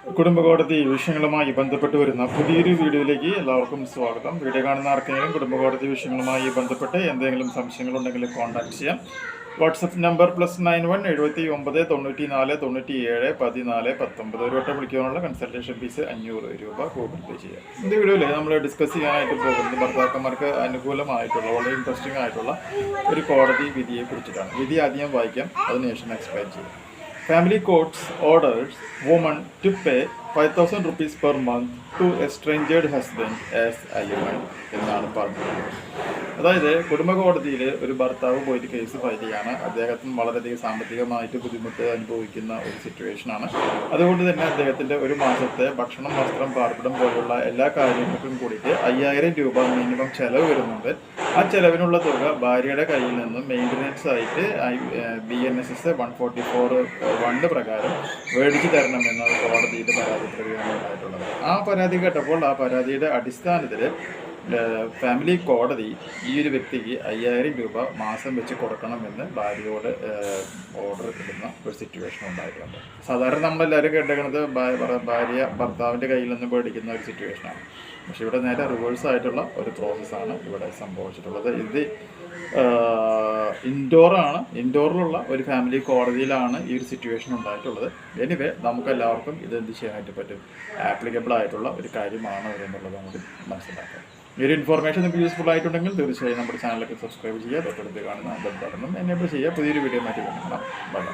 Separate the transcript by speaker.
Speaker 1: കുടുംബകോടതി വിഷയങ്ങളുമായി ബന്ധപ്പെട്ട് വരുന്ന പുതിയൊരു വീഡിയോയിലേക്ക് എല്ലാവർക്കും സ്വാഗതം. വീഡിയോ കാണുന്ന ആർക്കെങ്കിലും കുടുംബകോടതി വിഷയങ്ങളുമായി ബന്ധപ്പെട്ട് എന്തെങ്കിലും സംശയങ്ങളുണ്ടെങ്കിൽ കോൺടാക്ട് ചെയ്യാം. WhatsApp number +91 79 94 97 14 19. ഒരു വട്ടം വിളിക്കാനുള്ള കൺസൾട്ടേഷൻ ഫീസ് 500 രൂപ ഗൂഗിൾ പേ ചെയ്യാം. ഈ വീഡിയോയിൽ നമ്മൾ ഡിസ്കസ് ചെയ്യാനായിട്ട് പോകുന്നത് ഭർത്താക്കന്മാർക്ക് അനുകൂലമായിട്ടുള്ള വളരെ ഇൻട്രസ്റ്റിംഗ് ആയിട്ടുള്ള ഒരു കോടതി വിധിയെ കുറിച്ചിട്ടാണ്. വിധി ആദ്യം വായിക്കാം, അതിനുശേഷം എക്സ്പ്ലെയിൻ ചെയ്യാം. Family courts orders woman to pay 5,000 rupees per month to a estranged husband as alimony എന്നാണ് പറഞ്ഞത്. അതായത് കുടുംബകോടതിയിൽ ഒരു ഭർത്താവ് പോയിട്ട് കേസ് ഫയൽ ചെയ്യാണ്. അദ്ദേഹത്തിന് വളരെയധികം സാമ്പത്തികമായിട്ട് ബുദ്ധിമുട്ട് അനുഭവിക്കുന്ന ഒരു സിറ്റുവേഷനാണ്. അതുകൊണ്ട് തന്നെ അദ്ദേഹത്തിൻ്റെ ഒരു മാസത്തെ ഭക്ഷണം, വസ്ത്രം, പാർപ്പിടം പോലുള്ള എല്ലാ കാര്യങ്ങൾക്കും കൂടിയിട്ട് 5,000 രൂപ മിനിമം ചിലവ് വരുന്നുണ്ട്. ആ ചിലവിനുള്ള തുക ഭാര്യയുടെ കയ്യിൽ നിന്നും മെയിൻ്റനൻസ് ആയിട്ട് BNSS 144(1) പ്രകാരം മേടിച്ചു തരണമെന്ന് കോടതിയിൽ പരാതി പ്രകാരം ഉണ്ടായിട്ടുള്ളത്. ആ പരാതി കേട്ടപ്പോൾ ആ പരാതിയുടെ അടിസ്ഥാനത്തിൽ ഫാമിലി കോടതി ഈ ഒരു വ്യക്തിക്ക് 5,000 രൂപ മാസം വെച്ച് കൊടുക്കണമെന്ന് ഭാര്യയോട് ഓർഡർ ഇടുന്ന ഒരു സിറ്റുവേഷൻ ഉണ്ടായിട്ടുണ്ട്. സാധാരണ നമ്മളെല്ലാവരും കേട്ടേക്കുന്നത് ഭാര്യ ഭർത്താവിൻ്റെ കയ്യിൽ നിന്ന് മേടിക്കുന്ന ഒരു സിറ്റുവേഷനാണ്. പക്ഷെ ഇവിടെ നേരെ റിവേഴ്സ് ആയിട്ടുള്ള ഒരു പ്രോസസ്സാണ് ഇവിടെ സംഭവിച്ചിട്ടുള്ളത്. ഇത് ഇൻഡോറിലുള്ള ഒരു ഫാമിലി കോടതിയിലാണ് ഈ ഒരു സിറ്റുവേഷൻ ഉണ്ടായിട്ടുള്ളത്. എനിവേ നമുക്കെല്ലാവർക്കും ഇത് എന്ത് ചെയ്യാനായിട്ട് പറ്റും, ആപ്ലിക്കബിൾ ആയിട്ടുള്ള ഒരു കാര്യമാണ് എന്നുള്ളത് നമുക്ക് മനസ്സിലാക്കാം. ഈ ഒരു ഇൻഫോർമേഷൻ നിങ്ങൾക്ക് യൂസ്ഫുൾ ആയിട്ടുണ്ടെങ്കിൽ തീർച്ചയായും നമ്മുടെ ചാനലൊക്കെ സബ്സ്ക്രൈബ് ചെയ്യുക, തൊട്ടടുത്ത് കാണുന്ന ബെൽ ബട്ടണും എനേബിൾ ചെയ്യുക. പുതിയൊരു വീഡിയോ മാറ്റി കാണാം. ബൈ.